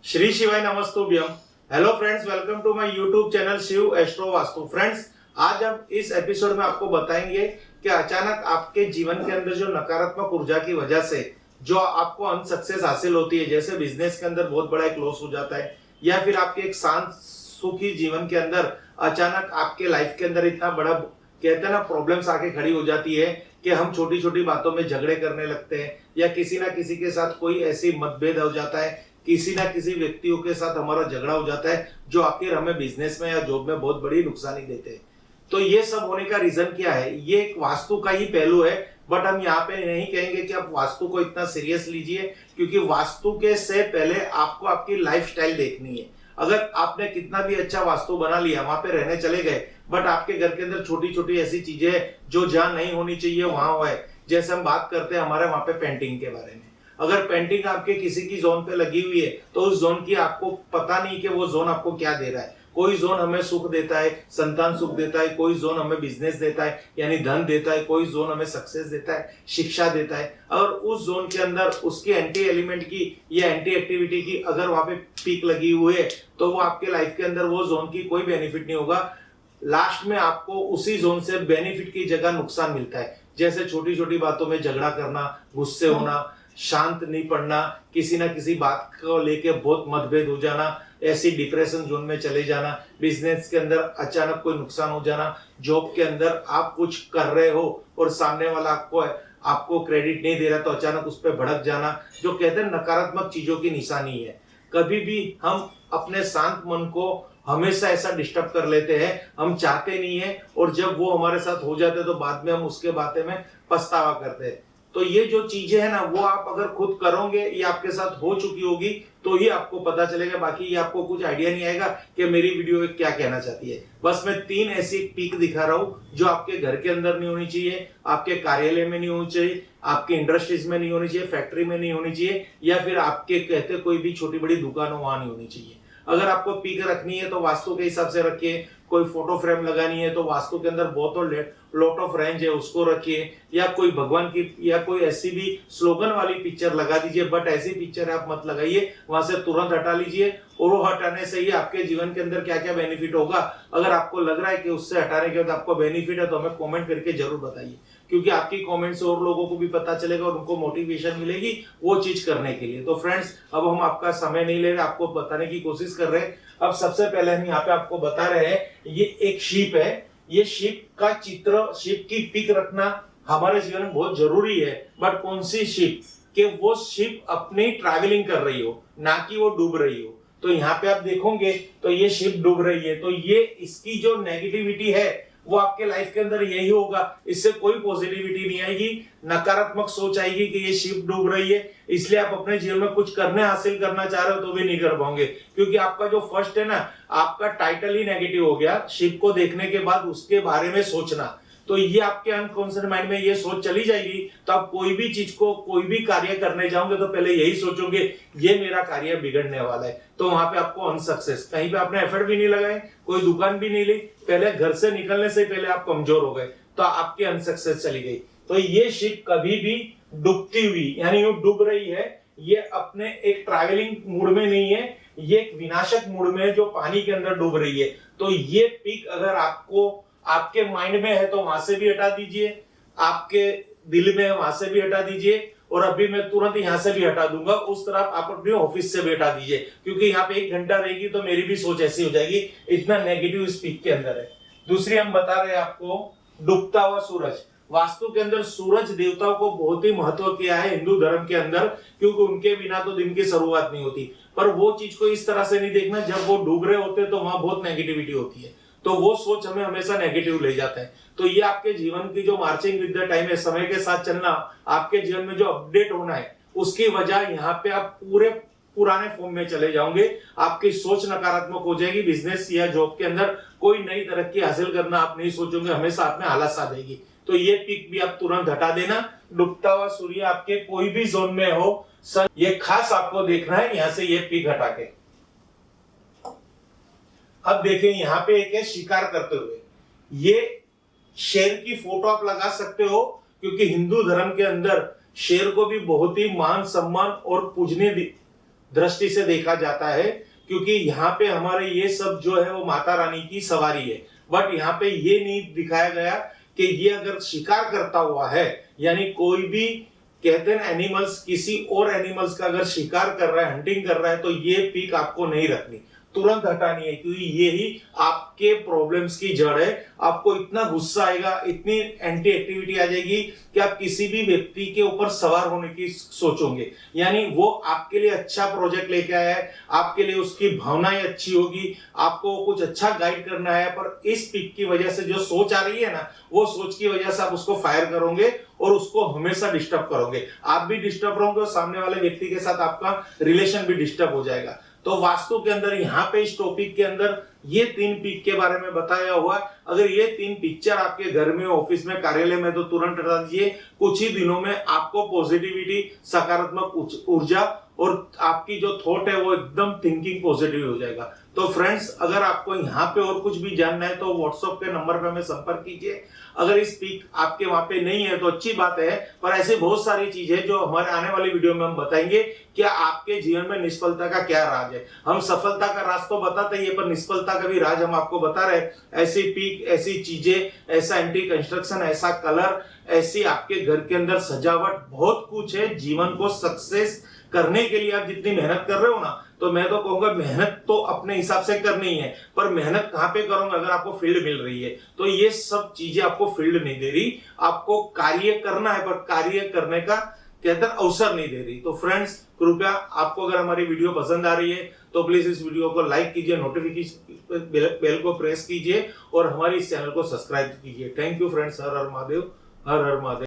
श्री शिवाय नमस्तुभ्यम। Hello friends, welcome to my YouTube channel Shiv astro Vastu. Friends, आज हम इस एपिसोड में आपको बताएंगे कि अचानक आपके जीवन के अंदर जो नकारात्मक ऊर्जा की वजह से जो आपको अनसक्सेस हासिल होती है, जैसे बिजनेस के अंदर बहुत बड़ा एक लॉस हो जाता है, या फिर आपके एक शांत सुखी जीवन के अंदर अचानक आपके लाइफ के अंदर इतना बड़ा कहते हैं ना प्रॉब्लम्स आके खड़ी हो जाती है कि हम छोटी छोटी बातों में झगड़े करने लगते हैं, या किसी ना किसी के साथ कोई ऐसी मतभेद हो जाता है, किसी ना किसी व्यक्तियों के साथ हमारा झगड़ा हो जाता है जो आखिर हमें बिजनेस में या जॉब में बहुत बड़ी नुकसानी देते हैं। तो ये सब होने का रीजन क्या है? ये एक वास्तु का ही पहलू है, बट हम यहाँ पे नहीं कहेंगे कि आप वास्तु को इतना सीरियस लीजिए, क्योंकि वास्तु के से पहले आपको आपकी लाइफस्टाइल देखनी है। अगर आपने कितना भी अच्छा वास्तु बना लिया, वहां पे रहने चले गए, बट आपके घर के अंदर छोटी छोटी ऐसी चीजें हैं जो जहां नहीं होनी चाहिए वहां है। जैसे हम बात करते हैं हमारे वहां पे पेंटिंग के बारे में, अगर पेंटिंग आपके किसी की जोन पे लगी हुई है तो उस जोन की आपको पता नहीं कि वो जोन आपको क्या दे रहा है। कोई जोन हमें सुख देता है, संतान सुख देता है, कोई जोन हमें बिजनेस देता है यानी धन देता है, कोई जोन हमें सक्सेस देता है, शिक्षा देता है। और उस जोन के अंदर उसकी एंटी एलिमेंट की या एंटी एक्टिविटी की अगर वहां पे पीक लगी हुई है तो वो आपके लाइफ के अंदर वो जोन की कोई बेनिफिट नहीं होगा। लास्ट में आपको उसी जोन से बेनिफिट की जगह नुकसान मिलता है। जैसे छोटी छोटी बातों में झगड़ा करना, गुस्से होना, शांत नहीं पड़ना, किसी ना किसी बात को लेके बहुत मतभेद हो जाना, ऐसी डिप्रेशन जोन में चले जाना, बिजनेस के अंदर अचानक कोई नुकसान हो जाना, जॉब के अंदर आप कुछ कर रहे हो और सामने वाला आपको क्रेडिट नहीं दे रहा तो अचानक उस पर भड़क जाना, जो कहते हैं नकारात्मक चीजों की निशानी है। कभी भी हम अपने शांत मन को हमेशा ऐसा डिस्टर्ब कर लेते हैं, हम चाहते नहीं है, और जब वो हमारे साथ हो जाते हैं तो बाद में हम उसके बातें में पछतावा करते हैं। तो ये जो चीजें है ना, वो आप अगर खुद करोगे, ये आपके साथ हो चुकी होगी तो ही आपको पता चलेगा। बाकी ये आपको कुछ आइडिया नहीं आएगा कि मेरी वीडियो क्या कहना चाहती है। बस मैं 3 ऐसी पीक दिखा रहा हूं जो आपके घर के अंदर नहीं होनी चाहिए, आपके कार्यालय में नहीं होनी चाहिए, आपके इंडस्ट्रीज में नहीं होनी चाहिए, फैक्ट्री में नहीं होनी चाहिए, या फिर आपके कहते कोई भी छोटी बड़ी दुकान हो वहां नहीं होनी चाहिए। अगर आपको पीक रखनी है तो वास्तु के हिसाब से रखिए। कोई फोटो फ्रेम लगानी है तो वास्तु के अंदर बहुत लॉट ऑफ रेंज है, उसको रखिए। या कोई भगवान की या कोई ऐसी भी स्लोगन वाली पिक्चर लगा दीजिए, बट ऐसी पिक्चर आप मत लगाइए, वहां से तुरंत हटा लीजिए। और वो हटाने से ही आपके जीवन के अंदर क्या क्या बेनिफिट होगा, अगर आपको लग रहा है कि उससे हटाने के बाद आपको बेनिफिट है तो हमें कमेंट करके जरूर बताइए, क्योंकि आपकी कमेंट से और लोगों को भी पता चलेगा और उनको मोटिवेशन मिलेगी वो चीज करने के लिए। तो फ्रेंड्स, अब हम आपका समय नहीं ले रहे, आपको बताने की कोशिश कर रहे हैं। अब सबसे पहले हम यहाँ पे आपको बता रहे हैं, ये एक शिप है। ये शिप का चित्र, शिप की पिक रखना हमारे जीवन में बहुत जरूरी है। बट कौन सी शिप? कि वो शिप अपनी ट्रैवलिंग कर रही हो, ना कि वो डूब रही हो। तो यहाँ पे आप देखोगे तो ये शिप डूब रही है, तो ये इसकी जो नेगेटिविटी है वो आपके लाइफ के अंदर यही होगा। इससे कोई पॉजिटिविटी नहीं आएगी, नकारात्मक सोच आएगी कि ये शिप डूब रही है, इसलिए आप अपने जीवन में कुछ करने हासिल करना चाह रहे हो तो भी नहीं कर पाओगे, क्योंकि आपका जो फर्स्ट है ना, आपका टाइटल ही नेगेटिव हो गया। शिप को देखने के बाद उसके बारे में सोचना, तो ये आपके अनकॉन्शियस माइंड में ये सोच चली जाएगी, तो आप कोई भी चीज को, कोई भी कार्य करने जाओगे तो पहले यही सोचोगे ये मेरा कार्य बिगड़ने वाला है। तो वहां पे आपको अनसक्सेस, कहीं पे आपने एफर्ट भी नहीं लगाए, कोई दुकान भी नहीं ली, पहले घर से निकलने से पहले आप कमजोर हो गए, तो आपकी अनसक्सेस चली गई। तो ये शिप कभी भी डूबती हुई यानी वो डूब रही है, ये अपने एक ट्रैवलिंग मूड में नहीं है, ये एक विनाशक मूड में है जो पानी के अंदर डूब रही है। तो ये पीक अगर आपको आपके माइंड में है तो वहां से भी हटा दीजिए, आपके दिल में है वहां से भी हटा दीजिए, और अभी मैं तुरंत यहां से भी हटा दूंगा। उस तरह आप अपने ऑफिस से भी हटा दीजिए, क्योंकि यहाँ पे 1 घंटा रहेगी तो मेरी भी सोच ऐसी हो जाएगी, इतना नेगेटिव स्पीक के अंदर है। दूसरी हम बता रहे हैं आपको, डूबता हुआ सूरज। वास्तु के अंदर सूरज देवताओं को बहुत ही महत्व किया है हिंदू धर्म के अंदर, क्योंकि उनके बिना तो दिन की शुरुआत नहीं होती। पर वो चीज को इस तरह से नहीं देखना, जब वो डूब रहे होते तो वहां बहुत नेगेटिविटी होती है, तो वो सोच हमें हमेशा नेगेटिव ले जाता है। तो ये आपके जीवन की जो मार्चिंग विद द टाइम है, समय के साथ चलना, आपके जीवन में जो अपडेट होना है, उसकी वजह यहाँ पे आप पूरे पुराने फॉर्म में चले जाओगे। आपकी सोच नकारात्मक हो जाएगी, बिजनेस या जॉब के अंदर कोई नई तरक्की हासिल करना आप नहीं सोचोगे, हमेशा आप में आलस आ जाएगी। तो ये पिक भी आप तुरंत हटा देना। डूबता हुआ सूर्य आपके कोई भी जोन में हो, ये खास आपको देखना है, यहाँ से ये पिक हटा के। अब देखिए यहाँ पे एक है शिकार करते हुए, ये शेर की फोटो आप लगा सकते हो, क्योंकि हिंदू धर्म के अंदर शेर को भी बहुत ही मान सम्मान और पूजनीय दृष्टि से देखा जाता है, क्योंकि यहाँ पे हमारे ये सब जो है वो माता रानी की सवारी है। बट यहाँ पे ये नहीं दिखाया गया कि ये अगर शिकार करता हुआ है, यानी कोई भी कहते हैं एनिमल्स किसी और एनिमल्स का अगर शिकार कर रहा है, हंटिंग कर रहा है, तो ये पिक आपको नहीं रखनी, तुरंत हटानी है, क्योंकि ये ही आपके प्रॉब्लम्स की जड़ है। आपको इतना गुस्सा आएगा, इतनी एंटी एक्टिविटी आ जाएगी कि आप किसी भी व्यक्ति के ऊपर सवार होने की सोचोगे। यानी वो आपके लिए अच्छा प्रोजेक्ट लेके आया है, आपके लिए उसकी भावनाएं अच्छी होगी, आपको कुछ अच्छा गाइड करना है, पर इस पिक की वजह से जो सोच आ रही है ना, वो सोच की वजह से आप उसको फायर करोगे और उसको हमेशा डिस्टर्ब करोगे। आप भी डिस्टर्ब रहोगे और सामने वाले व्यक्ति के साथ आपका रिलेशन भी डिस्टर्ब हो जाएगा। तो वास्तु के अंदर यहाँ पे इस टॉपिक के अंदर ये 3 पिक के बारे में बताया हुआ। अगर ये 3 पिक्चर आपके घर में, ऑफिस में, कार्यालय में, तो तुरंत हटा दीजिए। कुछ ही दिनों में आपको पॉजिटिविटी, सकारात्मक ऊर्जा और आपकी जो थॉट है वो एकदम थिंकिंग पॉजिटिव हो जाएगा। तो फ्रेंड्स, अगर आपको यहाँ पे और कुछ भी जानना है तो व्हाट्सएप के नंबर पे हमें संपर्क कीजिए। अगर इस पिक आपके वहां पे नहीं है तो अच्छी बात है, पर ऐसे बहुत सारी चीजें जो हमारे आने वाली वीडियो में हम बताएंगे। क्या आपके जीवन में निष्फलता का क्या राज है? हम सफलता का राज तो बताते ही है, पर निष्फलता का भी राज हम आपको बता रहे हैं। ऐसी पिक, ऐसी चीजें, ऐसा एंटी कंस्ट्रक्शन, ऐसा कलर, ऐसी आपके घर के अंदर सजावट, बहुत कुछ है। जीवन को सक्सेस करने के लिए आप जितनी मेहनत कर रहे हो ना, तो मैं तो कहूंगा मेहनत तो अपने हिसाब से करनी है, पर मेहनत कहां पे करोगे अगर आपको फील्ड मिल रही है? तो ये सब चीजें आपको फील्ड नहीं दे रही, आपको कार्य करना है, पर कार्य करने का कहते हैं अवसर नहीं दे रही। तो फ्रेंड्स, कृपया आपको अगर हमारी वीडियो पसंद आ रही है तो प्लीज इस वीडियो को लाइक कीजिए, नोटिफिकेशन बेल को प्रेस कीजिए और हमारे इस चैनल को सब्सक्राइब कीजिए। Thank you friends. Her her Mahadev, her her Mahadev.